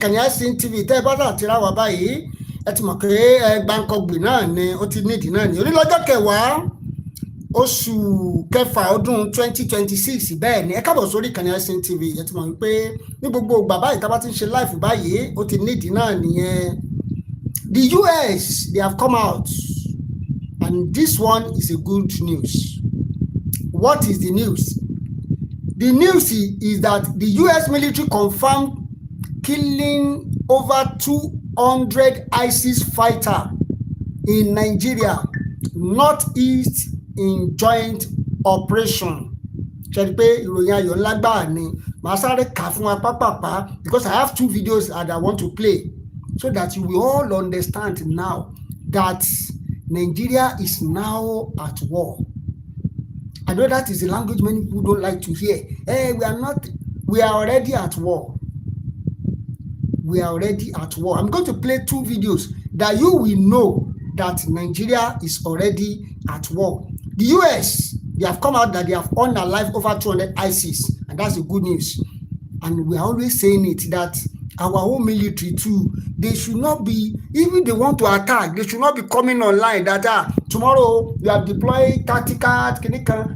Kanyasi TV tẹ́ bá dà tira wà báyìí ẹ ti mọ̀ pé Gbàǹkangbì náà ni ó ti nídìí náà ni onílọ́jọ́ kẹwàá oṣù kẹfà ọdún 2026 bẹ́ẹ̀ ni ẹ káàbọ̀ sórí Kanyasi TV ẹ ti mọ̀ wípé ní gbogbo ìgbà báyìí tá bá ti ń ṣe live báyìí ó ti nídìí náà nìyẹn. The US, they have come out, and this one is a good news. What is the news? The news is that the US military confirmed killing over 200 ISIS fighters in Nigeria, Northeast in joint operation. Ṣé pé ìròyìn ayọ̀ ńlá gbáà ni màá sáré kà fún wa pápápá because I have two videos that I want to play so that you will all understand now that Nigeria is now at war. I know that is the language many people don't like to hear. Hey, we are already at war. We are already at war. I'm going to play two videos that you will know that Nigeria is already at war. The US, they have come out that they have unalived over 200 ISIS, and that's the good news. And we are always saying it that our own military too, they should not be, even they want to attack, they should not be coming online that tomorrow we have deployed tactical,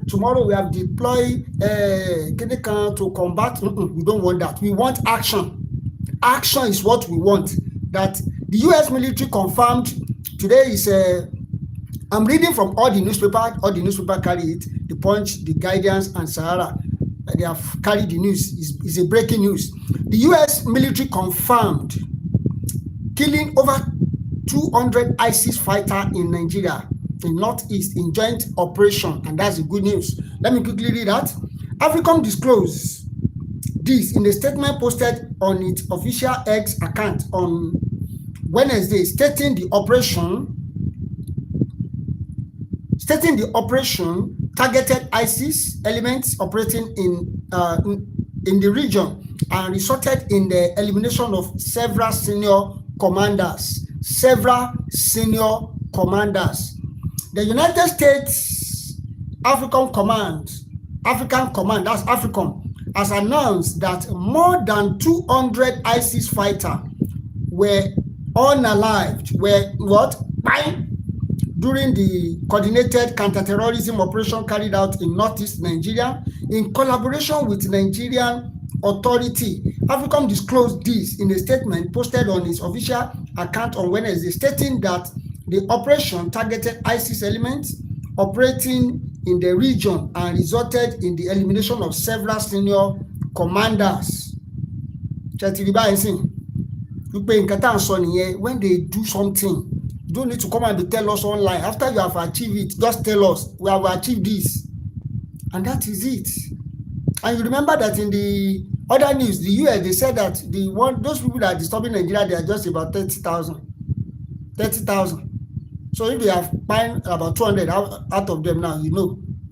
tomorrow we have deployed to combat. We don't want that. We want action. Action is what we want. That the US military confirmed today is I'm reading from all the newspaper carry it, The Punch, The Guardian, and Sahara. They have carried the news. It's a breaking news. The US military confirmed killing over 200 ISIS fighters in Nigeria, in Northeast, in joint operation, and that's the good news. Let me quickly read that. Africom disclosed this in a statement posted on its official X account on Wednesday, stating the operation targeted ISIS elements operating in the region and resulted in the elimination of several senior commanders. The United States African Command, that's AFRICOM, has announced that more than 200 ISIS fighters were unalived, during the coordinated counterterrorism operation carried out in Northeast Nigeria in collaboration with Nigerian authority. AFRICOM disclosed this in a statement posted on its official account on Wednesday, stating that the operation targeted ISIS elements operating in the region and resulted in the elimination of several senior commanders. When they do something, you don't need to come and tell us online. After you have achieved it, just tell us, we have achieved this. And that is it. And you remember that in the other news, the US, they said that those people that are disturbing Nigeria, they are just about 30,000. So if they have buying about 200 out of them now,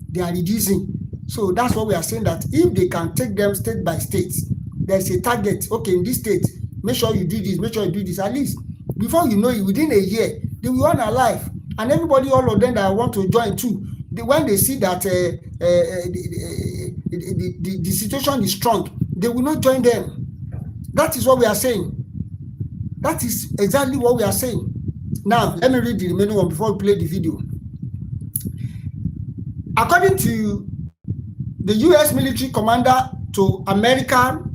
they are reducing. So that's what we are saying, that if they can take them state by state, there's a target. Okay, in this state, make sure you do this, make sure you do this. At least, before you know it, within a year, they will run alive. And everybody, all of them that want to join too, when they see that the situation is strong, they will not join them. That is what we are saying. That is exactly what we are saying. Now, let me read the remaining one before we play the video. According to the U.S. military commander to American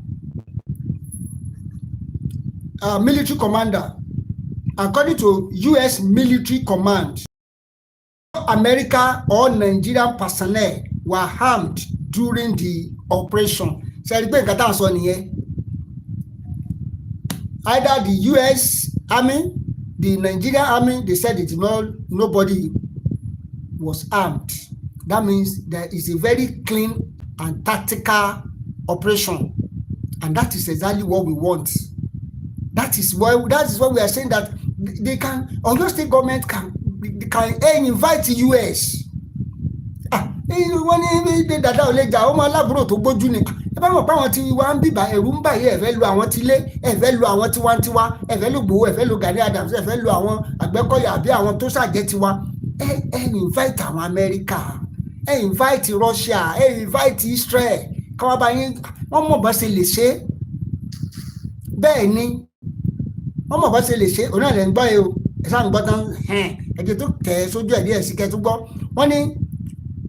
military commander, according to U.S. military command, America or Nigerian personnel were harmed during the operation. Either the U.S. Army, the Nigerian Army, they said nobody was armed. That means there is a very clean and tactical operation, and that is exactly what we want. That is why we are saying that they can, or your state government can invite the US. bá mọ̀ pé àwọn tí wá ń bíbá ẹ̀rù ń bà yẹ ẹ̀fẹ́ lu àwọn tí lé ẹ̀fẹ́ lu àwọn tiwantiwa ẹ̀fẹ́ lu Ìgbòho ẹ̀fẹ́ lu Gani Adams ẹ̀fẹ́ lu àwọn Àgbẹ̀kọ̀yà àbí àwọn tó ṣàjẹ́ tiwa ẹ invite àwọn Amẹ́ríkà ẹ invite Russia ẹ invite Israel káwá bá yín wọ́n mọ̀ bá ṣe lè ṣe bẹ́ẹ̀ ni wọ́n mọ̀ bá ṣe lè ṣe òun náà lè ń gbọ́ yìí o ẹ̀ sáà ń gbọ́ tán ẹ̀jẹ̀ tó tẹ̀ sójú ẹ̀ díẹ̀ sí kẹ́ tó gbọ́ wọ́n ní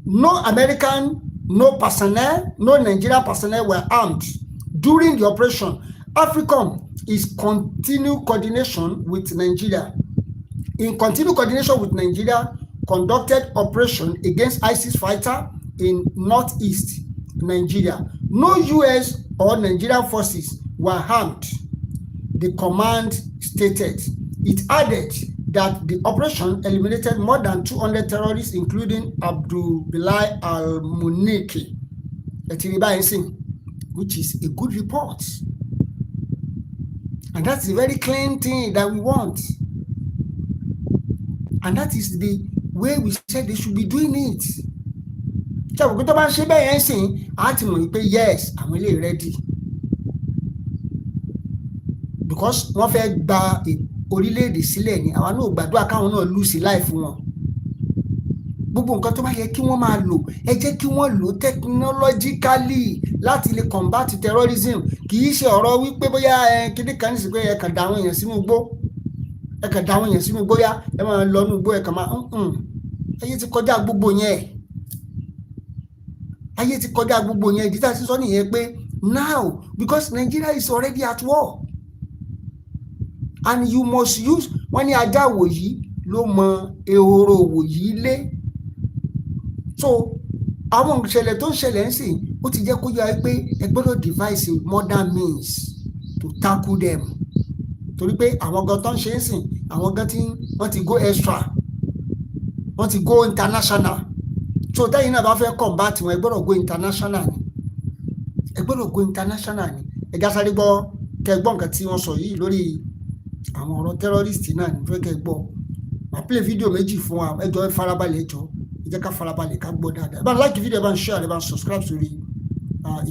no American, no personnel, no Nigerian personnel were armed during the operation. AFRICOM is continued coordination with Nigeria. In continued coordination with Nigeria, conducted operation against ISIS fighter in northeast Nigeria. No US or Nigerian forces were harmed, the command stated. It added that the operation eliminated more than 200 terrorists, including Abdul Bilal al-Muniki, which is a good report. And that's a very clean thing that we want. And that is the way we said they should be doing it. Yes, I'm really ready. Because wọ́n fẹ́ gba orílẹ̀-èdè sílẹ̀ ni àwọn náà gbàdúrà káwọn náà lù sí láìfù wọn. Gbogbo nǹkan tó bá yẹ kí wọ́n máa lò ẹ jẹ́ kí wọ́n lò technologically láti lè combat terrorism. Kì í ṣe ọ̀rọ̀ wípé bóyá kíní kan ní sí pé ẹ kàn dá àwọn èèyàn sínú igbó yá ẹ máa lọ nínú igbó ẹ kàn máa ayé ti kọjá gbogbo yẹn. Ìdí tá a ti sọ nìyẹn pé now because Nigeria is already at war. And you must use wọ́n ní ajá wòyí ló mọ ehoro wòyí lé. So àwọn ìṣẹ̀lẹ̀ tó ń ṣẹlẹ̀ ń sìn ó ti jẹ́ kó yọ pé ẹ gbọ́dọ̀ devise modern means to tackle them. Torí pé àwọn gan tó ń ṣe ń sìn àwọn gan tí wọ́n ti go extra wọ́n ti go international. So tẹ́yìn náà bá fẹ́ combat wọn ẹ gbọ́dọ̀ go international ni. Ẹ já sáré gbọ́ kẹgbọ́n nǹkan tí wọ́n sọ yìí lórí àwọn ọ̀rọ̀ terrorist náà ní fẹ́ kẹ́ gbọ́. Màá play fídíò méjì fún wa ẹjọ́ ẹ farabalẹ̀ ẹjọ́ ẹ jẹ́ ká farabalẹ̀ ká gbọ́ dáadáa. Ẹ bá like fídíò ẹ bá ń share ẹ bá ń subscribe sórí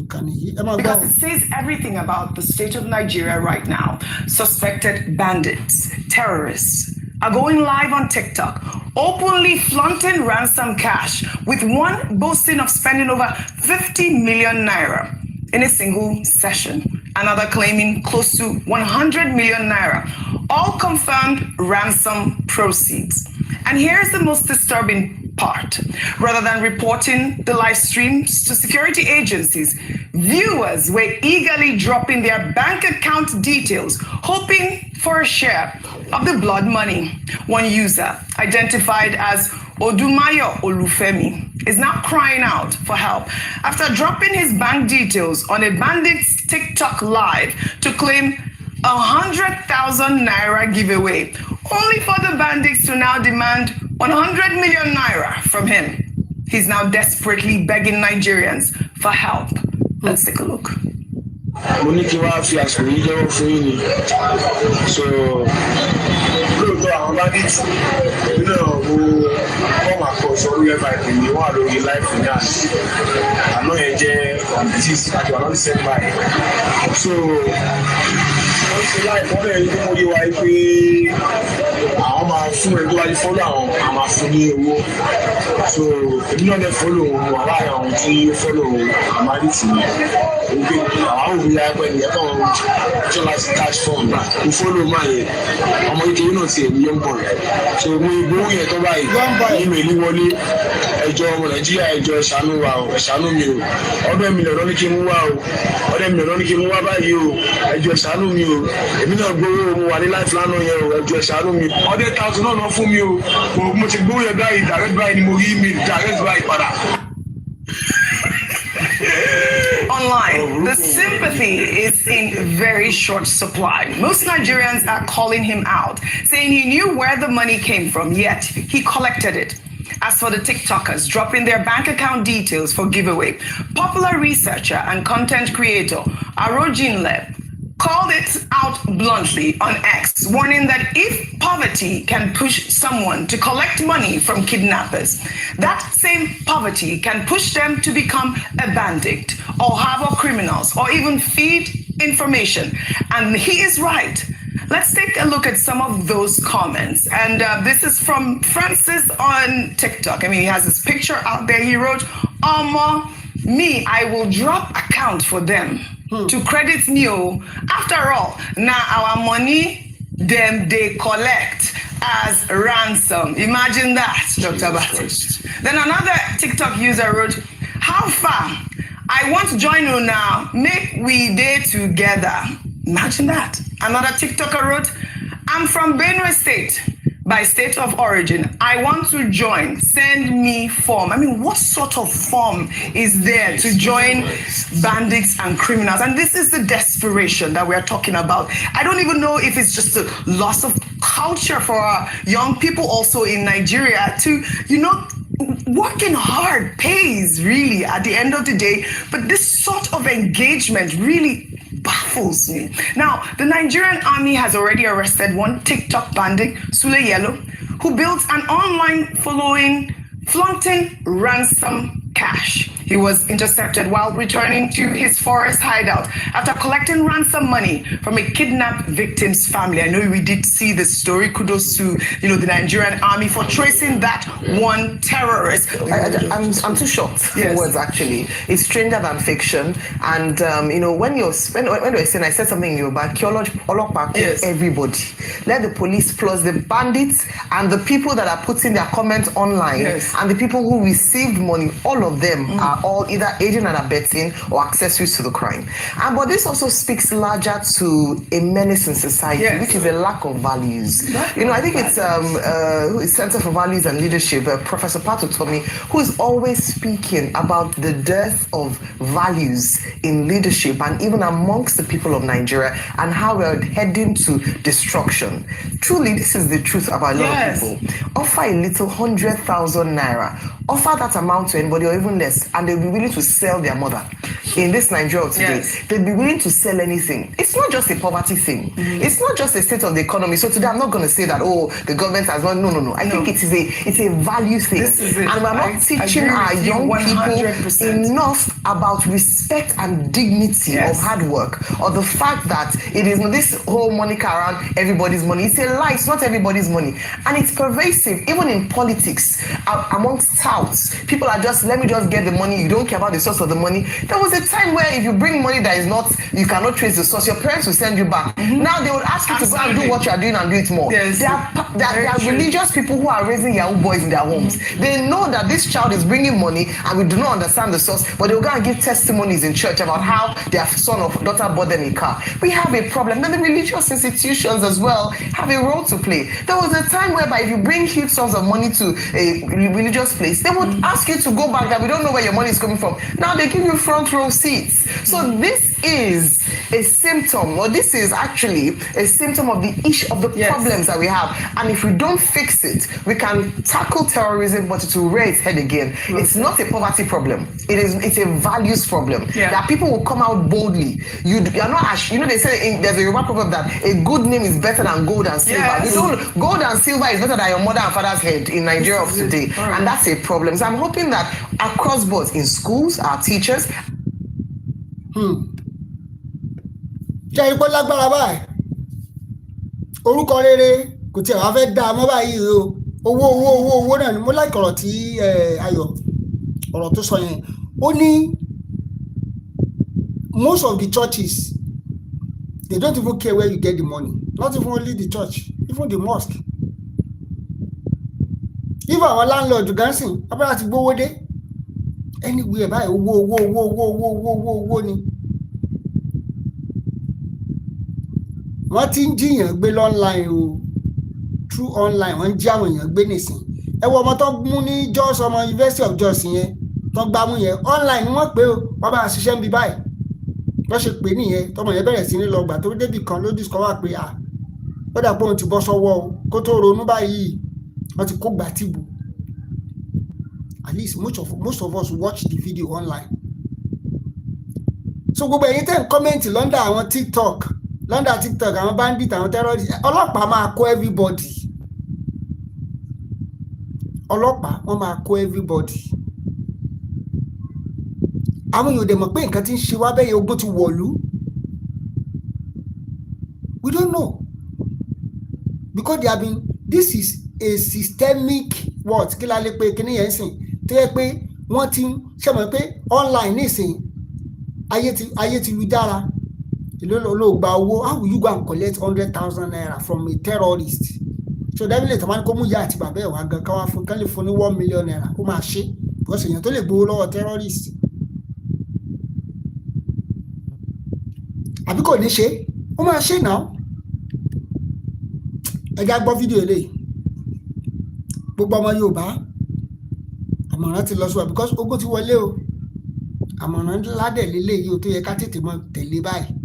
ìkànnì yìí. Ẹ máa gbọ́. Because it says everything about the state of Nigeria right now. Suspected bandits, terrorists are going live on TikTok, openly flaunting ransom cash, with one boasting of spending over 50 million naira in a single session. Another claiming close to 100 million naira, all confirmed ransom proceeds. And here's the most disturbing part. Rather than reporting the live streams to security agencies, viewers were eagerly dropping their bank account details, hoping for a share of the blood money. One user, identified as Odumayo Olufemi, is now crying out for help after dropping his bank details on a bandits TikTok live to claim 100,000 naira giveaway, only for the bandits to now demand 100 million naira from him. He's now desperately begging Nigerians for help. Let's take a look. Mo ní kí wá fi àsìkò yìí jẹ́wọ́ fún yín ni. So lóòótọ́ àwọn bandits nínú wọ́n máa kọ sọ orí ẹ̀fà ìpè ní wọ́n wà lórí láìpù ní àná yẹn jẹ́ bandits àti wà lọ́dún sẹ́ńbà yẹn. So wọ́n ti láìpù wọ́n bẹ̀rẹ̀ ní kí mo yé wa pé àwọn máa fún ẹni tó wájú fọ́lọ́ àwọn máa fún ní owó. So èmi náà lè fọ́lọ́ òun wà láàrin àwọn tí ó fọ́lọ́ àwọn bandits ni. Àwọn òbí ya pẹ́ ní ẹ̀kọ́ tó láti cash fund kò fọ́lọ́ máa yẹ ọmọ ìkéré náà ti èmi young boy. So mo ìgbóhùn yẹn tó báyìí ìmẹ̀lì wọlé ẹjọ́ ọmọ Nàìjíríà ẹjọ́ ẹ̀ṣánú wa o ẹ̀ṣánú mi o ọdún mi lọ́dọ́ ní kí n mú wá o ọdún mi lọ́dọ́ ní kí n mú wá báyìí o ẹjọ́ ẹ̀ṣánú mi o èmi náà gbowó mo wà ní life lánàá yẹn o ẹjọ́ ẹ̀ṣánú mi ọdún thousand náà náà fún mi o mo ti gbowó yẹn báyìí direct báyìí ni mo rí email direct báyìí padà. Online, the sympathy is in very short supply. Most Nigerians are calling him out, saying he knew where the money came from, yet he collected it. As for the TikTokers dropping their bank account details for giveaway, popular researcher and content creator Arojinle called it out bluntly on X, warning that if poverty can push someone to collect money from kidnappers, that same poverty can push them to become a bandit or harbor criminals or even feed information. And he is right. Let's take a look at some of those comments. And this is from Francis on TikTok. I mean, he has this picture out there. He wrote, me, I will drop account for them to credit me. After all, now our money them they collect as ransom. Imagine that, Dr. Bati. Then another TikTok user wrote, how far? I want to join you now. Make we day together. Imagine that. Another TikToker wrote, I'm from Benue State. By state of origin, I want to join. Send me form. I mean, what sort of form is there to join bandits and criminals? And this is the desperation that we're talking about. I don't even know if it's just a loss of culture for our young people also in Nigeria to, working hard pays really at the end of the day. But this sort of engagement really baffles me. Now, the Nigerian army has already arrested one TikTok bandit, Sule Yellow, who built an online following flaunting ransom cash. He was intercepted while returning to his forest hideout after collecting ransom money from a kidnapped victim's family. I know we did see the story. Kudos to the Nigerian army for tracing that one terrorist. I'm too shocked for words actually. It's stranger than fiction. And when you're saying, I said something in Yoruba, yes. Everybody. Let the police plus the bandits and the people that are putting their comments online and the people who received money, all of them are all either aiding and abetting or accessories to the crime. But this also speaks larger to a menace in society, which is a lack of values. I think it's Center for Values and Leadership, Professor Pato Tomi, who is always speaking about the dearth of values in leadership and even amongst the people of Nigeria and how we're heading to destruction. Truly, this is the truth about a lot of people. Offer a little 100,000 naira, offer that amount to anybody or even less, and they'll be willing to sell their mother. In this Nigeria today, they'll be willing to sell anything. It's not just a poverty thing. It's not just a state of the economy. So today I'm not going to say that, the government has not. No. I think it's a value thing. And we're not teaching our young people enough about respect and dignity of hard work, or the fact that it is this whole Monica around everybody's money. It's a lie. It's not everybody's money. And it's pervasive, even in politics, amongst touts. People are just, let me just get the money. You don't care about the source of the money. There was a time where if you bring money that is not, you cannot trace the source, your parents will send you back. Now they would ask you to go and do what you are doing and do it more. There are religious people who are raising Yahoo boys in their homes. They know that this child is bringing money and we do not understand the source, but they will go and give testimonies in church about how their son or daughter bought them a car. We have a problem. Then the religious institutions as well have a role to play. There was a time whereby if you bring huge sums of money to a religious place, they would ask you to go back, that we don't know where your money is coming from. Now they give you front row seats. So this is a symptom, or this is actually a symptom of the issue of the problems that we have. And if we don't fix it, we can tackle terrorism, but it will rear its head again. It's not a poverty problem. It's a values problem. That people will come out boldly. You are not, they say there's a Yoruba proverb that a good name is better than gold and silver. Gold and silver is better than your mother and father's head in Nigeria of today. And that's a problem. So I'm hoping that across board in schools, our teachers. Ṣé ipò lágbára báyìí? Orúkọ rere kò tiẹ̀ wá fẹ́ dá mọ́ báyìí o. Owó náà ni mo like ọ̀rọ̀ tí Ayọ̀ ọ̀rọ̀ tó sọ yẹn. Ó ní most of the churches, they don't even care where you get the money. Not even only the church, even the mosque. Even our landlord dancing, abẹ́rẹ́ àti gbówó dé. Anywhere báyìí owó ni. Wọ́n ti ń jiyàn gbé online o, through online wọ́n ń jí àwọn èèyàn gbé nìsín. Ẹ wo ọmọ tó mú ní Jos, ọmọ University of Jos yẹn tó gbámú yẹn online ni wọ́n pè ó, wọ́n bá ṣiṣẹ́ ń bí báyìí. Wọ́n ṣe pè nìyẹn tọmọ yẹn bẹ̀rẹ̀ sí ní lọ gbà tó débì kan ló discover pé ó dà pé òun ti bọ́ sọ́wọ́ o, kó tó ronú báyìí wọ́n ti kó gbà tìbù. At least most of us watch the video online. So gbogbo ẹ̀yin tẹ́ ń comment lọ́ndà àwọn TikTok, àwọn bandit, àwọn terrorist, ọlọ́pàá máa kó everybody. Ọlọ́pàá wọ́n máa kó everybody. Àwọn èèyàn dẹ̀ mọ̀ pé nǹkan tí ń ṣe wá bẹ́ẹ̀ ogun ti wọ̀lú. We don't know. Because this is a systemic kí la lè pe kíní yẹn sìn. Tó yẹ pé wọ́n ti ń ṣe mọ̀ pé online nísìn ayé ti lu dára. How will you go and collect 100,000 naira from a terrorist? So definitely tọ́mọ́ ní kó mú ìyá àti bàbá ẹ̀ wá gan káwá fún kán lè fún ní 1 million naira kó máa ṣe because èèyàn tó lè gbowó lọ́wọ́ terrorist àbí kò ní ṣe ó máa ṣe náà. Ẹ já gbọ́ fídíò eléyìí gbogbo ọmọ Yorùbá àmọ̀ràn ti lọ sí wa because ogun ti wọlé o àmọ̀ràn ńlá dẹ̀ lélẹ́yìí o tó yẹ ká tètè mọ tẹ̀lé báyìí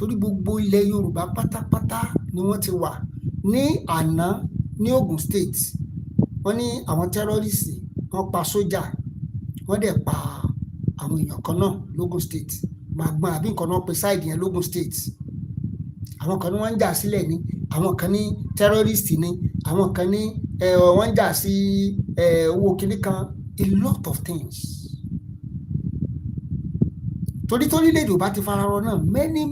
torí gbogbo ilẹ̀ Yorùbá pátápátá ni wọ́n ti wà ní àná ní Ogun State wọ́n ní àwọn tẹ́rọ́rìsì wọ́n pa sójà wọ́n dẹ̀ pa àwọn èèyàn kan náà l'Ogun State Màgbọ́n àbí nǹkan náà pe sáìdì yẹn l'Ogun State àwọn kan ní wọ́n ń jà sílẹ̀ ní àwọn kan ní tẹ́rọ́rìsì ní àwọn kan ní wọ́n ń jà sí owó kìíní kan a lot of things torí lédè bá ti fararọ náà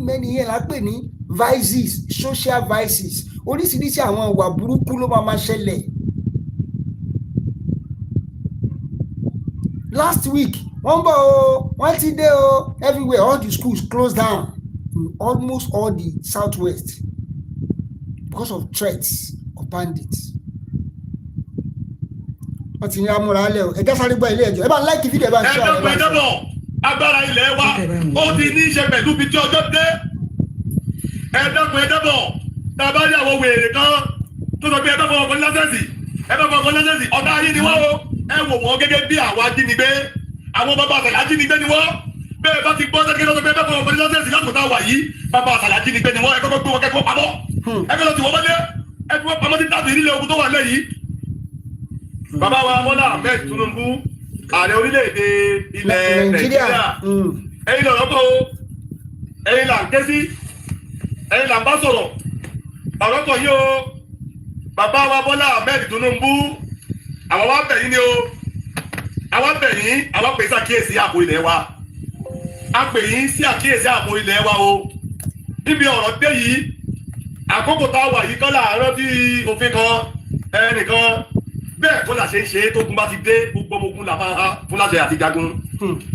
many yẹn la pè ní vices social vices oríṣiríṣi àwọn ìwà burúkú ló máa ṣẹlẹ̀. Last week wọ́n bọ̀ o wọ́n ti dé o everywhere all the schools closed down in almost all the southwest because of threats of bandits. wọ́n ti ní amúra alẹ́ o ẹ̀jẹ̀ sáré gbọ́ ilé ẹjọ́ ẹ bá láìkì fídíò ẹ bá ń ṣe àwọn ẹ̀ bá ń agbára ilẹ̀ wa ó ti ní í ṣe pẹ̀lú ibi tí ọjọ́ dé ẹ̀ẹ́dẹ́gbọ̀ tàbá ní àwọn wèrè kan tó sọ pé ẹ̀ẹ́dẹ́gbọ̀ ọkọ̀ lẹ́sẹ̀sì ọ̀tá ayé ni wọ́n o ẹ wò wọ́n gẹ́gẹ́ bí àwọn ajínigbé àwọn bàbá àṣàlẹ̀ ajínigbé ni wọ́n bẹ́ẹ̀ bá ti gbọ́ sẹ́kẹ́ lọ́sọ pé ẹ̀ẹ́dẹ́gbọ̀ ọkọ̀ lẹ́sẹ̀sì láti kọ́ta wà yìí bàbá àṣàlẹ̀ ajínigbé ni wọ́n ẹ̀kọ́ gbé wọn kẹ́kọ̀ọ́ pamọ́ ẹ̀kọ́ lọ sí wọ́n mọ́lé ẹ̀kọ́ pamọ́ ti tàbí nílé ogun tó wà lẹ́yìn. Bàbá wa Bọ́lá Ahmed Tinubu ààrẹ orílẹ̀-èdè ilẹ̀ Nàìjíríà ẹ̀yin lọ̀rọ̀ kọ́ o ẹ̀yin là ń ké sí ẹ̀yin là ń bá sọ̀rọ̀ ọ̀rọ̀ kọ́ yìí o bàbá wa Bọ́lá Ahmed Tinubu àwọn wa bẹ̀ yín ni o àwọn bẹ̀ yín àwọn pè sí àkíyèsí ààbò ilẹ̀ wa a pè yín sí àkíyèsí ààbò ilẹ̀ wa o níbi ọ̀rọ̀ dé yìí àkókò tá a wà yìí kọ́ làárọ̀ tí òfin kan ẹnìkan bẹ́ẹ̀ kó la ṣe ń ṣe tó gun bá ti dé gbogbo ọmọ ogun la máa ha fún láṣẹ àti jagun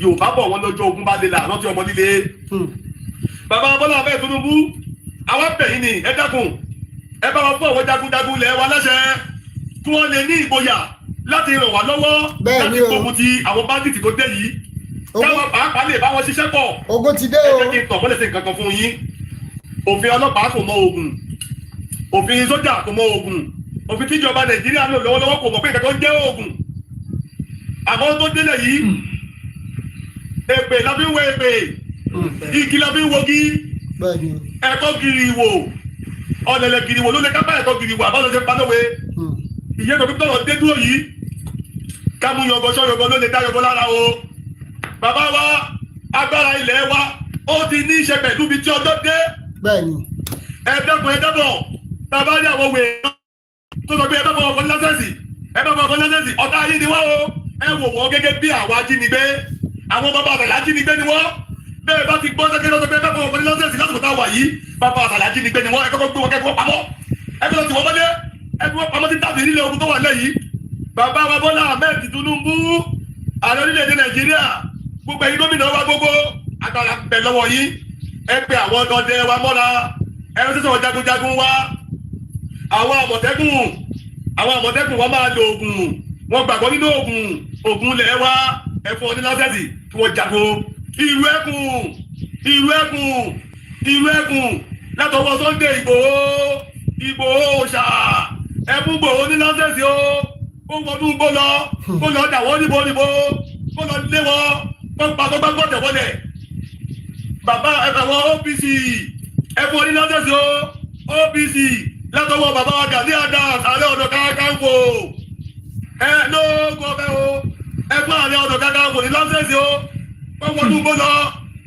Yorùbá bọ̀ wọ́n lọ́jọ́ ogun bá dé la rántí ọmọ líle. Bàbá Bọ́lá Ahmed Tinubu àwọn bẹ̀yìn ni ẹ dákun ẹ bá wọn fún àwọn jagunjagun lẹ̀ wa láṣẹ kí wọ́n lè ní ìgboyà láti ràn wá lọ́wọ́ láti gbógun ti àwọn bandits tó dé yìí káwọn pàápàá lè bá wọn ṣiṣẹ́ pọ̀. Ogun ti dé o. ẹ jẹ́ kí n tọ̀ mọ́lẹ̀ sí nǹkan kan fún yín òfin ọlọ́pàá kò mọ ogun òfin sójà kò mọ ogun òfin tíjọba Nàìjíríà lò lọ́wọ́lọ́wọ́ kò mọ̀ pé ìkẹ́kọ̀ọ́ jẹ́ oògùn àmọ́ tó délẹ̀ yìí èpè la fi ń wé èpè igi la fi ń wogi ẹ̀kọ́ giri ìwò ọ̀nẹ̀lẹ̀ giri ìwò ló lè kápá ẹ̀kọ́ giri ìwò àbáṣọ ṣe panówé ìyẹn tó fi tọ̀rọ̀ dé dúró yìí kámú yọgọ sọ́yọgọ ló lè dá yọgọ lára o bàbá wa agbára ilẹ̀ wa ó ti ní í ṣe pẹ̀lú ibi tí ọjọ́ dé ẹ̀ẹ́dẹ́gbọ̀ tàbá ní àwọn wèé tó sọ pé ẹ̀ẹ́dẹ́gbọ̀ ọkọ̀ lẹ́sẹ̀sì ọ̀tá ayé ni wọ́n o ẹ wò wọ́n gẹ́gẹ́ bí àwọn ajínigbé àwọn bàbá àtàlẹ́ ajínigbé ni wọ́n bẹ́ẹ̀ bá ti gbọ́ sẹ́kẹ́ lọ́sọ pé ẹ̀ẹ́dẹ́gbọ̀ ọkọ̀ lẹ́sẹ̀sì lásìkò tá a wà yìí bàbá àtàlẹ́ ajínigbé ni wọ́n ẹ kọ́kọ́ gbé wọn kẹ́kọ̀ọ́ pamọ́ ẹgbẹ́ lọ sí wọ́n mọ́lé ẹgbẹ́ pamọ́ ti tàbí nílé ogun tó wà lẹ́yìn bàbá wa Bọ́lá Ahmed Tinubu ààrẹ orílẹ̀-èdè Nàìjíríà gbogbo ẹ̀yin gómìnà wa gbogbo agbára bẹ̀ lọ́wọ́ yìí ẹ pé àwọn ọdẹ wa mọ́ra ẹ̀rọ sísọ jagunjagun wa àwọn àmọ̀tẹ́kùn wa máa lo oògùn wọn gbàgbọ́ nínú oògùn ilẹ̀ wa ẹ̀fọ́ ní lásẹ̀sì kí wọ́n jago ìlú ẹkùn látọwọ́ Sunday Ìgbòho ṣá ẹ̀fún Ìgbòho ní lásẹ̀sì ó wọnú gbó lọ dàwọ́ níbo kó lọ lé wọn kó pàtó gbàgbọ́ tẹ̀wọ́lẹ̀ bàbá ẹ̀fọ́ OPC ẹ̀fún ní lásẹ̀sì ó OPC látọwọ́ bàbá wa Gani Adams Ààrẹ Ọ̀nà Kakanfò ló gbọ́bẹ́ o ẹgbẹ́ Ààrẹ Ọ̀nà Kakanfò ní lọ́sẹ̀sì o wọ́n wọnú gbó lọ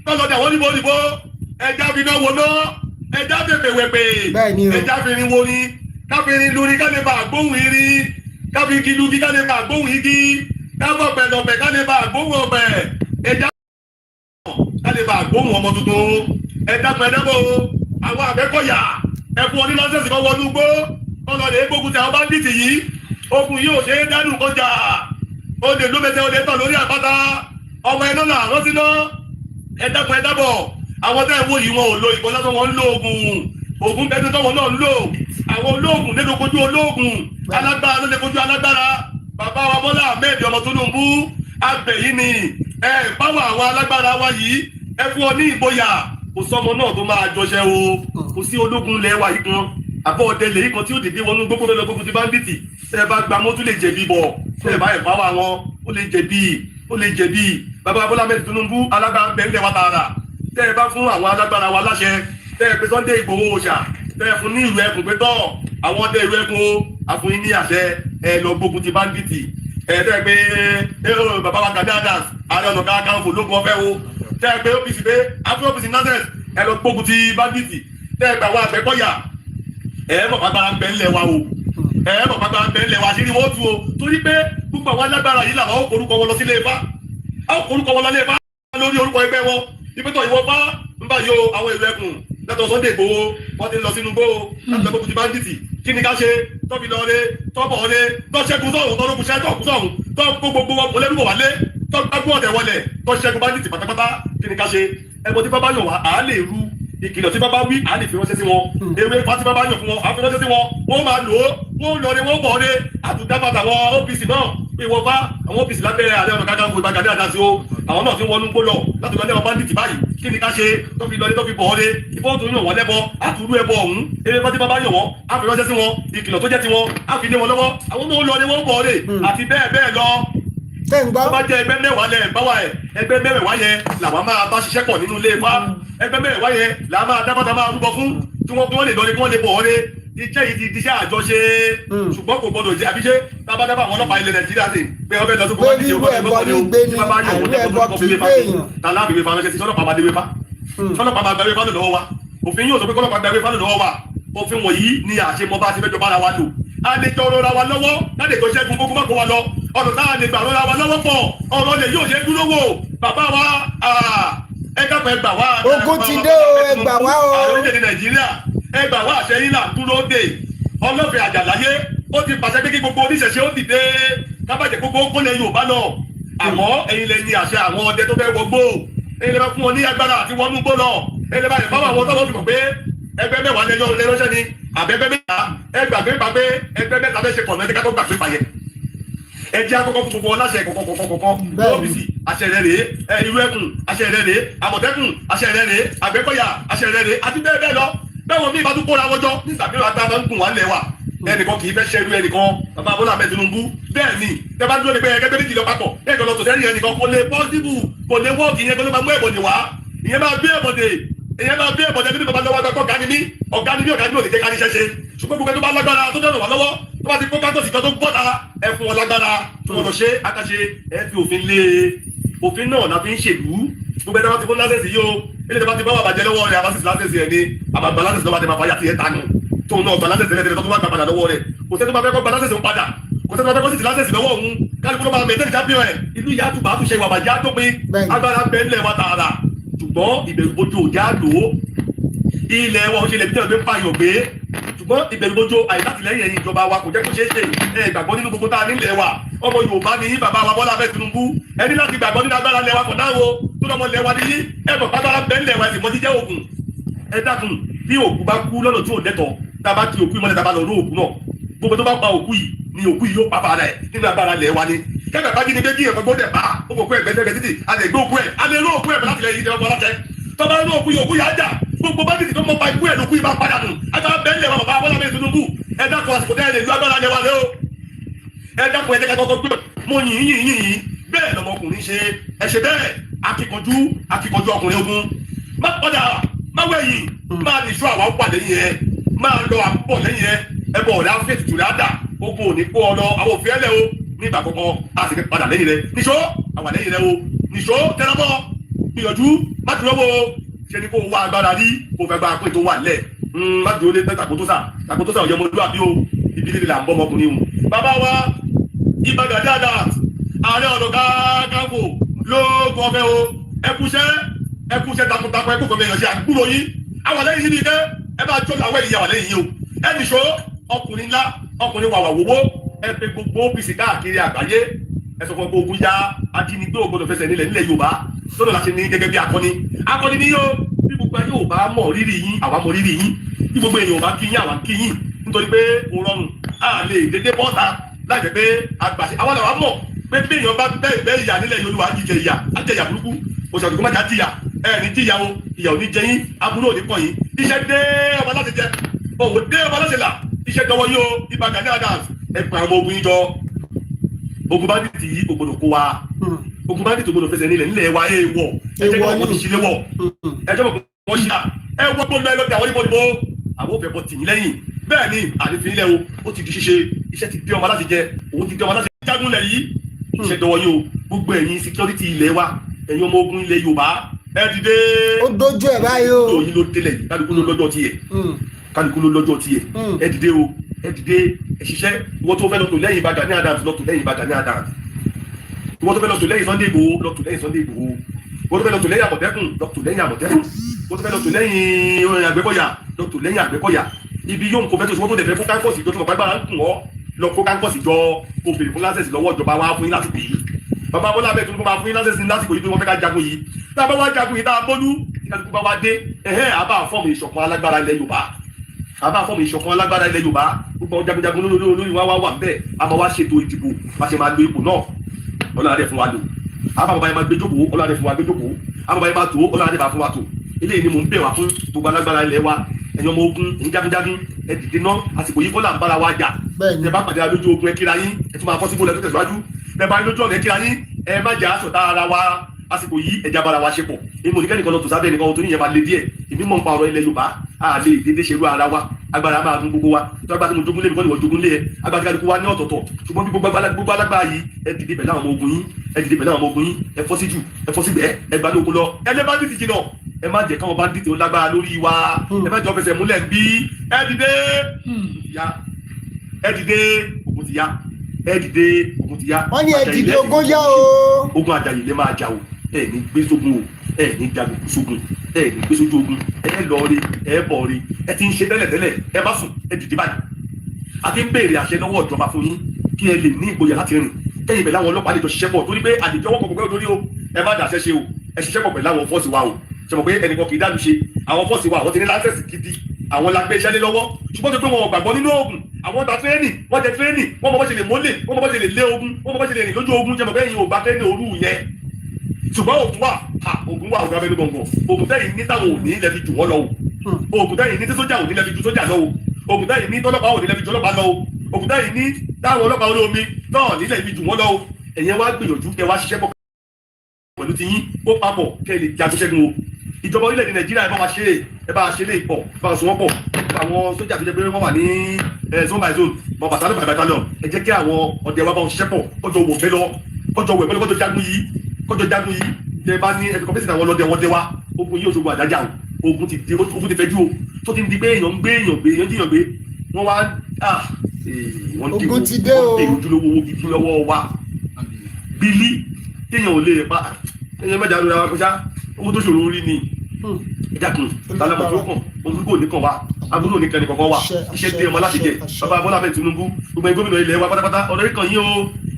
tọ́lọ́dà wọ́n níbo ẹja fi náà wọná ẹja fèfè wẹ̀pẹ̀ ẹja fìrin wo ni káfírin lu ni káde bá gbóhùn irin káfírin lu ni káde bá gbóhùn igi káfọ̀pẹ̀ lọ̀pẹ̀ káde bá gbóhùn ọ̀pẹ̀ ẹja káde bá gbóhùn ọmọ tuntun ẹja pẹ̀lẹ́bọ̀ àwọn àbẹ́kọ̀yà ẹ̀fún onílọ́sẹ̀sì kan wọnú gbó ọlọ́dẹ gbógun tí àwọn bandits yìí ogun yìí ò ṣe é dánù kọjá ó lè ló mẹsẹ̀ ó lè tọ̀ lórí àpáta ọmọ iná là rán síná ẹ̀dàpọ̀ àwọn tẹ́ ẹ̀ wò yìí wọn ò lo ìbọn lásán wọn ń lo oògùn bẹ́ẹ̀ tó wọn náà ń lò àwọn olóògùn lè kojú olóògùn alágbára ló lè kojú alágbára bàbá wa Bọ́lá Ahmed ọmọ Tinubu abẹ̀yìn ni ẹ báwo àwọn alágbára wa yìí ẹ fún ọ ní ìgboyà kò sọmọ náà tó máa jọṣẹ o kò sí ológun ilẹ̀ wa yìí kan àbọ̀ ọ̀dẹlẹ̀ yìí kan tí ó dìde wọnú gbogbo lọ gbogbo ti bandits ẹ bá gba mọ́tò lè jẹ̀bi bọ̀ ẹ bá ẹ̀ fáwọn àwọn ó lè jẹ̀bi bàbá Bọ́lá Ahmed Tinubu alágbára bẹ̀rẹ̀ wa tààrà tẹ́ ẹ bá fún àwọn alágbára wa láṣẹ tẹ́ ẹ pé Sunday Igboho Òòṣà tẹ́ ẹ fún ní ìlú ẹkùn pé tọ́ àwọn ọdẹ ìlú ẹkùn àfún ní àṣẹ ẹ lọ gbógun ti bandits ẹ tẹ́ ẹ pé bàbá wa Gani Adams Ààrẹ Ọ̀nà Kakanfò lógun ọ̀fẹ́ o tẹ́ ẹ pé OPC pé afro OPC nonsense ẹ lọ gbógun ti bandits tẹ́ ẹ gbà wá Àgbẹ̀kọ̀yà ẹ mọ̀ pàgbára ń bẹ ńlẹ̀ wa o ẹ mọ̀ pàgbára ń bẹ ńlẹ̀ wa àṣírí wọ́n tú o torí pé gbogbo àwọn alágbára yìí làwọn orúkọ wọn lọ sí ilé Ifá orúkọ wọn lọ ilé Ifá lórí orúkọ ẹgbẹ́ wọn ìpẹ́tọ̀ ìwọ bá ń bá yọ àwọn ìlú ẹkùn lẹ́tọ̀ Sunday Igboho wọ́n ti lọ sínú gbó láti lọ gbógun ti bandits kí ni ká ṣe tọ́bi lọ rẹ tọ́bọ̀ rẹ tọ́ṣẹ́gun sọ̀hún tọ́lógun ṣẹ́ tọ́kù sọ̀hún tọ́ gbogbo wọn kò lẹ́rú wọlé tọ́gbàgbọ́ ọ̀dẹ̀ wọlé tọ́ṣẹ́gun bandits pátápátá kí ni ká ṣe ẹgbọ́n tí bábá yàn wá à á lè ru ìkìlọ̀ tí bábá wí à á lè fi ránṣẹ́ sí wọn ewé ipá tí bábá yàn fún wọn à á fi ránṣẹ́ sí wọn wọ́n máa lò ó wọ́n lọ rẹ wọ́n bọ̀ rẹ àtúndábàtà àwọn OPC náà ìwọ bá àwọn OPC lábẹ́rẹ́ Ààrẹ Ọ̀nà Kakanfò Gani Adams o àwọn náà ti wọnú gbó lọ láti lọ lẹ́wọ̀n bandits báyìí kí ni ká ṣe tó fi lọlé tó fi bọ̀ ọ́ lé ìfowó tó yàn wọ́n lẹ́bọ àtúrú ẹbọ ọ̀hún eré bá tí bábá yàn wọ́n á fi ránṣẹ́ sí wọn ìkìlọ̀ tó jẹ́ ti wọn á fi lé wọn lọ́wọ́ àwọn náà lọ ní wọ́n bọ̀ ọ́ lé àti bẹ́ẹ̀ bẹ́ẹ̀ lọ. tó bá jẹ́ ẹgbẹ́ mẹ́wàá lẹ̀ báwa ẹ̀ ẹgbẹ́ mẹ́wàá yẹn làwọn máa bá ṣiṣẹ́ pọ̀ nínú ilé Ifá ẹgbẹ́ mẹ́wàá yẹn làwọn máa dábàtà máa rúbọ fún tí wọ́n lè lọ ní kí wọ́n lè bọ̀ ọ́ lé iṣẹ́ yìí ti di iṣẹ́ àjọṣe ṣùgbọ́n kò gbọdọ̀ jẹ́ àbíṣe tábàdábà àwọn ọlọ́pàá ilẹ̀ Nàìjíríà sí pé ọbẹ̀ lọ sí gbogbo ìdíje ọgbọ́n ẹgbẹ́ ní tí wọ́n bá yọ̀ wọ́n lẹ́kọ̀ọ́ tó fi lè fa tàlá àbíwé fa ránṣẹ́ sí sọ́lọ́pàá máa déwé fa sọ́lọ́pàá máa gbàwé fánù lọ́wọ́ wa òfin yóò sọ pé kọ́lọ́pàá gbàwé fánù lọ́wọ́ wa òfin wọ̀nyí ni àṣemọ bá ti fẹ́jọba ara wa lò a lè jọ rọra wa lọ́wọ́ láti ètò ìṣẹ́gun gbogbo bá kó wa lọ ọ̀nà táà lè gbà rọra wa lọ́wọ́ pọ̀ ọ̀rọ̀ lè yóò ṣe dúró wò bàbá wa ẹgbẹ́ ẹgbà wa ogun ti dé o ẹgbà wa o orílẹ̀-èdè Nàìjíríà ẹgbà wa àṣẹyìn là dúró dé ọlọ́fẹ̀ àjàláyé ó ti pàṣẹ pé kí gbogbo oníṣẹ̀ṣe ó dìde kábàjẹ́ gbogbo kólẹ̀ Yorùbá lọ àmọ́ ẹ̀yin lẹ ní àṣẹ àwọn ọdẹ tó fẹ́ wọgbó ẹ̀yin lè bá fún wọn ní agbára àti wọnú gbó lọ ẹ̀yin lè bá yẹ fáwọn àwọn tọ́wọ́ fi mọ̀ pé ẹgbẹ́ mẹ́wàá lẹ́rọ́ṣẹ́ ni àbẹ́gbẹ́ mẹ́ta ẹgbàgbé pàgbé ẹgbẹ́ mẹ́ta fẹ́ ṣe pọ̀ lẹ́dẹ́ká tó gbàgbé pàyẹ ẹjẹ́ àkọ́kọ́ fún gbogbo ọláṣẹ kọ̀kọ̀kọ̀kọ̀ ọ́fíìsì àṣẹ rẹ̀ rèé ìlú ẹkùn àṣẹ rẹ̀ rèé àmọ̀tẹ́kùn àṣẹ rẹ̀ rèé Àgbẹ̀kọ̀yà àṣẹ rẹ̀ rèé àti bẹ́ẹ̀ bẹ́ẹ̀ lọ bẹ́ẹ̀ wọn bí ìbá tó kóra wọ́jọ́ ní ìsàfihàn agbára ń gùn wá lẹ̀ wà ẹnìkan kì í fẹ́ ṣẹ́rú ẹnìkan bàbá Bọ́lá Ahmed Tinubu bẹ́ẹ̀ ni tẹ́ bá dúró ní pé ẹgbẹ́ méjì lọ papọ̀ ẹ̀kọ́ lọ tòṣẹ́rì ẹnìkan kò lè pọ́sibù kò lè wọ́ọ̀kì ìyẹn ló máa mú ẹ̀bọ̀dè wá ìyẹn máa bí ẹ̀bọ̀dè bí bàbá lọ́wọ́ àgbàkọ́ ọ̀gá ni mí ọ̀gá ni ò lè jẹ́ ká ní ṣẹ́ṣe ṣùgbọ́n gbogbo ẹni tó bá lágbára tó dẹ̀rọ̀ wá lọ́wọ́ tó bá ti kó káńtọ̀sì kan tó gbọ́ta ẹ fún wọn lágbára tó wọn lọ ṣe àkàṣe ẹ fi òfin lé òfin náà la fi ń ṣèlú gbogbo ẹni wọn ti fún lásẹ̀sì yìí o ilé ìjọba ti bá wà bàjẹ́ lọ́wọ́ rẹ̀ àbáṣe lásẹ̀sì ẹ̀ ni àbàgbà lásẹ̀sì lọ́wọ́ àti máa fàyà sí ẹ̀ tánu tóun náà gba lásẹ̀sì ẹ̀ tó wà gbà padà lọ́wọ́ rẹ̀ kò sẹ́ni tó bá fẹ́ kọ́ gba lásẹ̀sì ń padà kò sẹ́ni tó bá fẹ́ kọ́ sì lásẹ̀sì lọ́wọ́ òun kálukú ló máa mẹ́tẹ́ẹ̀ni kábíọ̀ ẹ̀ ìlú ìyá àtúbà àtúnṣe ìwà bàjẹ́ àtópin agbára bẹ́ẹ̀ ńlẹ̀ wa tààrà ṣùgbọ́n ìbẹ̀rù bojo òjá lò ó ilẹ̀ wọn ṣe lè bí tẹ̀lé pààyàn gbé ṣùgbọ́n ìbẹ̀rù bojo àìlátìlẹ́yìn ẹ̀yìn ìjọba wa kò jẹ́ kó ṣeé ṣe ẹ gbàgbọ́ nínú gbogbo tá a nílẹ̀ wa ọmọ Yorùbá ní bàbá wa Bọ́lá Ahmed Tinubu ẹni láti gbàgbọ́ nínú agbára lẹ̀ wa kọ̀ náà wo tó lọ́mọ lẹ̀ wa níyí ẹ bọ̀ pátá bẹ́ẹ̀ lẹ̀ wa ẹ̀sìn mọ́ jíjẹ́ ògùn ẹ dákun bí òkú bá kú lọ́nà tí ò lẹ́tọ̀ọ́ tá a bá kí òkú mọ́lẹ̀ tá a bá lọ rú òkú náà gbogbo tó bá pa òkú yìí ni òkú yìí yóò pa fara ẹ̀ nínú agbára lẹ̀ wa ni kẹ́kẹ́ bá gidi méjì ẹ̀kọ́ gbọ́dẹ̀ bá òkú ẹ̀ gbẹ́sẹ̀ títì a lè gbé òkú ẹ̀ a lè rú òkú ẹ̀ láti lẹ̀ yìí tẹ́wọ́ láṣẹ tọ́ba rú òkú yìí òkú yìí á jà gbogbo bá títì tó mọ́ pa ikú ẹ̀ lókú yìí bá padà nù agbára bẹ́ẹ̀ lẹ̀ wa bàbá Bọ́lá Ahmed Tinubu ẹ dákun àsìkò tẹ́ ẹ lè lu agbára lẹ̀ wa lé o ẹ dákun ẹ jẹ́ ká kọ́kọ́ gbé mo yìn bẹ́ẹ̀ lọmọkùnrin ṣe ẹ ṣe bẹ́ẹ̀ akíkanjú ọkùnrin ogun má padà má wẹ̀yìn máa lè ṣọ àwa ó pàdé yẹn máa lọ àpọ̀ lẹ́yìn ẹ ẹ bọ̀ ọ̀dà fèsì tù dáadà ogun ò ní kó ọ lọ àwọn òfin ẹlẹ́ o nígbà kọ̀ọ̀kan a sì padà lẹ́yìn rẹ níṣó àwà lẹ́yìn rẹ o níṣó tẹnabọ́ gbìyànjú má dúró wo ṣe ni kó wá agbára rí kó fẹ́ gba pé tó wà lẹ̀ má dúró lé takotosa ọ̀yọ́mọdúnrún o ibi líle là ń bọ́ ọmọkùnrin o bàbá wa Ìbà Gani Adams Ààrẹ Ọ̀nà Kakanfò lóògùn ọ̀fẹ́ o ẹkúṣẹ́ takuntakun ẹkú kọ̀ọ̀mẹ́ ìyànṣẹ́ àgbúrò yín àwọn lẹ́yìn síbi ike ẹ bá jọ́ làwọn èyí àwọn lẹ́yìn yìí o ẹnì ṣó ọkùnrin ńlá ọkùnrin wàwà wowó ẹ pé gbogbo OPC káàkiri àgbáyé ẹ sọ fún ogun ya ajínigbé ògbódò fẹsẹ̀ nílẹ̀ Yorùbá lọ́dọ̀ láti ní gẹ́gẹ́ bí akọni ni yóò bí gbogbo ayé ò bá mọ̀ rírì yín àwa mọ̀ rírì yín bí gbogbo èèyàn ò bá kí yín àwa kí yín nítorí pé kò rọrùn a lè dédé bọ́ta láì jẹ́ pé àgbàṣe àwọn làwa mọ̀ pé bí èèyàn bá bẹ́ẹ̀ ìyá nílẹ̀ Yorùbá jíjẹ ìyà á jẹ ìyà burúkú òṣèlú kò má jà jìyà ní jíyà o ìyà ò ní jẹ yín aburú ò ní kàn yín iṣẹ́ dé ọmọ láti jẹ òwò dé ọmọ láti là iṣẹ́ dọwọ́ yín o Ìbà Gani Adams ẹ pa àwọn ogun yín jọ ogun bandits yìí kò gbọdọ̀ kó wa ogun bandits tó gbọdọ̀ fẹsẹ̀ nílẹ̀ wa èèwọ̀ ẹjẹ́ kọ́ wọ́n ti ṣílẹ̀ wọ̀ ẹjẹ́ kọ́ wọ́n ṣíà ẹ wọ́n tó lọ ẹlọ́dẹ àwọn ìbò àwọn òfẹ́ bọ̀ tì yín lẹ́yìn bẹ́ẹ̀ ni àdìfín ilẹ̀ o ó ti di ṣíṣe iṣẹ́ ti dé ọmọ láti jẹ òun ti dé ọmọ láti jágúnlẹ̀ yìí iṣẹ́ dọwọ́ yín o gbogbo ẹ̀yin security ilẹ̀ wa ẹ̀yin ọmọ ogun ilẹ̀ Yorùbá ẹ dìde. ó dojú ẹ̀ báyìí o. òyìn ló délẹ̀ yìí kálukú ló lọ́jọ́ tiẹ̀ kálukú ló lọ́jọ́ tiẹ̀ ẹ dìde o ẹ dìde ẹ ṣiṣẹ́ ìwọ tó fẹ́ lọ tò lẹ́yìn Ìbà Gani Adams lọ tò lẹ́yìn Ìbà Gani Adams ìwọ tó fẹ́ lọ tò lẹ́yìn Sunday Igboho lọ tò lẹ́yìn Sunday Igboho ìwọ tó fẹ́ lọ tò lẹ́yìn Àmọ̀tẹ́kùn lọ tò lẹ́yìn Àmọ̀tẹ́kùn ìwọ tó fẹ́ lọ tò lẹ́yìn Àgbẹ̀kọ̀yà lọ tò lẹ́yìn Àgbẹ̀kọ̀yà ibi yóò kó fẹ́ tó ṣùgbọ́n tó dẹ̀ fẹ́ fún káńkọ̀sì tó tó mọ̀ pàgbára ń kùn ọ́ lọ kó káńkọ̀sì jọ kó bèrè fún lásẹ̀sì lọ́wọ́ ìjọba wa fún yín lásìkò yìí bàbá Bọ́lá bẹ́ẹ̀ tó ń bá fún yín lásẹ̀sì lásìkò yìí tó wọ́n fẹ́ ká jagun yìí tá a bá wá jagun yìí tá a bọ́lú ìkàlùkù bá wá dé àbá fọ́ọ̀mù ìṣọ̀kan alágbára ilẹ̀ Yorùbá àbá fọ́ọ̀mù ìṣọ̀kan alágbára ilẹ̀ Yorùbá gbogbo jagunjagun lórí wa wà bẹ́ẹ̀ a máa wá ṣètò ìdìbò bá ṣe máa lo ipò náà Ọlọ́run fún wa lò àbá bàbá yẹn máa gbé jókòó Ọlọ́run fún wa gbé jókòó àbá bàbá yẹn máa tó Ọlọ́run bá fún wa tó eléyìí ni mò ń bẹ̀ wá fún gbogbo alágbára ilẹ̀ wa ẹ̀yin ọmọ ogun ẹ̀yin jagunjagun ẹ dìde náà àsìkò yìí kó là ń bára wa jà ẹ bá pàdé lójú ogun ẹ kíra yín ẹ tún máa fọ́ síbò lẹ́tọ́ tẹ̀síwájú ẹ bá lójú ọ̀nà ẹ kíra yín ẹ má jà sọ̀tá ara wa àsìkò yìí ẹja bára wa ṣe pọ̀ èmi ò ní kẹ́nìkan lọ tó sábẹ́ nìkan tó níyẹn máa le díẹ̀ èmi mọ̀ ń pa ọ̀rọ̀ ilẹ̀ Yorùbá a lè dédé ṣerú ara wa agbára máa gun gbogbo wa tó agbára tí mo jogún lé mi kọ́ ni wọ́n jogún lé ẹ agbára kálukú wa ní ọ̀tọ̀ọ̀tọ̀ ṣùgbọ́n bí gbogbo alágbára yìí ẹ dìde pẹ̀lú àwọn ọmọ ogun yín ẹ dìde pẹ̀lú àwọn ọmọ ogun yín ẹ fọ́ sí jù ẹ fọ́ sí bẹ́ẹ̀ ẹ gbà lóko lọ ẹ lé bandit jìnnà ẹ má jẹ́ káwọn bandit ó lágbára lórí wa ẹ má jọ fẹsẹ̀ múlẹ̀ bí ẹ dìde ẹ dìde ogun ti ya ẹ dìde ogun ti ya. wọ́n ní ẹ dìde ogun yá o. ogun Àjàyí lè máa jà o ẹ ní gbé sógun o ẹ ní jagun sógun ẹ ní gbé sójú ogun ẹ lọ rí ẹ bọ̀ rí ẹ ti ń ṣe tẹ́lẹ̀tẹ́lẹ̀ ẹ bá sùn ẹ dìde báyìí a ti ń béèrè àṣẹ lọ́wọ́ ìjọba fún yín kí ẹ lè ní ìgboyà láti rìn ẹ̀yin pẹ̀lú àwọn ọlọ́pàá lè jọ ṣiṣẹ́ pọ̀ torí pé àdìjọ wọ́pọ̀ pẹ̀lú lórí o ẹ má dàṣẹ́ ṣe o ẹ ṣiṣẹ́ pọ̀ pẹ̀lú àwọn fọ́ọ̀sì wa o ṣe mọ̀ pé ẹnìkan kì í dàlú ṣe àwọn fọ́ọ̀sì wa àwọn ti ní láńsẹ̀sì gidi àwọn la gbé iṣẹ́ lé lọ́wọ́ ṣùgbọ́n tó pé wọn ò gbàgbọ́ nínú ogun àwọn ta tírénì wọ́n jẹ tírénì wọ́n mọ̀ bọ́ ṣe lè mólè wọ́n mọ̀ bọ́ ṣe lè lé ogun wọ́n mọ̀ bọ́ ṣe lè rìn lójú ogun ṣe mọ̀ pé ẹ̀yin ò gba tírénì òru yẹn ṣùgbọ́n ogun wà ọ̀gá abẹ́lú gbọ̀ngàn ogun tẹ́yìn ní táwọn òní ilẹ̀ fi jù wọ́n lọ o ogun tẹ́yìn ní tí sójà òní ilẹ̀ fi ju sójà lọ o ogun tẹ́yìn ní tọ́lọ́pàá òní ilẹ̀ fi ju ọlọ́pàá lọ o ogun tẹ́yìn ní táwọn ọlọ́pàá olómi náà nílẹ̀ fi jù wọ́n lọ o ẹ̀yẹn wá gbìyànjú kẹ wá ṣiṣẹ́ pọ̀ pẹ̀lú ti yín ó papọ̀ kẹ lè jagun ṣẹ́gun o ìjọba orílẹ̀-èdè Nàìjíríà ẹ bá wa ṣe ẹ bá ṣe lè pọ̀ bá sọ wọ́n pọ̀ àwọn sójà tó jẹ́ pé wọ́n wà ní zone by zone mọ̀ bàtàlọ́ by battalion ẹ jẹ́ kí àwọn ọ̀dẹ̀ wa bá wọn ṣiṣẹ́ pọ̀ kọjọ wò fẹ́ lọ kọjọ wò fẹ́ lọ kọjọ jagun yìí tẹ bá ní ẹ̀fẹ̀ kọ́fẹ́sì àwọn ọlọ́dẹ wọn dẹ wa ogun yìí Òṣogbo àdájà o ogun ti fẹjú o tó ti di pé èèyàn gbé èèyàn jiyàn gbé wọ́n wá ogun ti dé o wọ́n ojúlówó owó gidi lọ́wọ́ wa bílí téèyàn ò lè pa èèyàn mẹ́ta lóra wa kọjá owó tó ṣòro orí ni ìdákun tálámọ̀ tó kàn ogun kò ní kàn wá abúlé òní kẹ́ni kankan wá iṣẹ́ dé ọmọ láti jẹ bàbá Bọ́lá bẹ́ẹ̀ Tinubu gbogbo gómìnà ilẹ̀ wa pátápátá ọ̀dọ́ yìí kàn yín o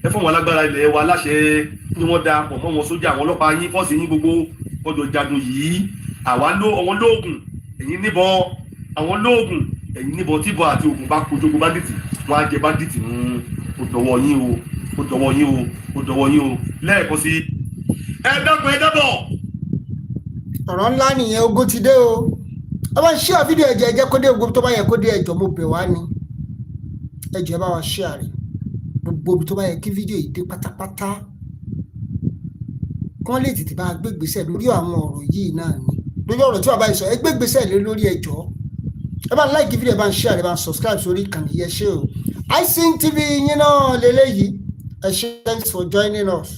ẹ fún wọn alágbára ilẹ̀ wa láṣẹ ni wọ́n da pọ̀ mọ́ wọn sójà àwọn ọlọ́pàá yín fọ́ọ̀sì yín gbogbo ọjọ́ jagun yìí àwọn lóògùn ẹ̀yin níbọn àwọn lóògùn ẹ̀yin níbọn tíbọn àti ògùn bá kojú ogun báńdíìtì wọn á jẹ báńdíìtì kò dọ̀wọ́ yín o kò dọ̀wọ́ yín o kò dọ̀wọ́ yín o lẹ́ẹ̀kan sí ẹ dákun ẹ dábọ̀. ọ̀rọ̀ ńlá nìyẹn ogun ti dé o ẹ bá ń ṣíà fídíò ẹ̀jẹ̀ ẹ̀jẹ̀ kó dé ogun tó bá yẹ kó dé ẹjọ́ mo bẹ̀ wá ní ẹjọ́ ẹ bá wa ṣíà rẹ̀ gbogbo ibi tó bá yẹ kí fídíò yìí dé pátápátá kán lè tètè bá gbé ìgbésẹ̀ lórí àwọn ọ̀rọ̀ yìí náà ni lórí ọ̀rọ̀ tí bàbá yìí sọ ẹ gbé ìgbésẹ̀ lé lórí ẹjọ́ ẹ bá like fídíò ẹ bá ń share ẹ bá ń subscribe sórí ìkànnì yẹn ṣé o iSYNC TV yín náà lélẹ́yìí ẹ ṣé thanks for joining us.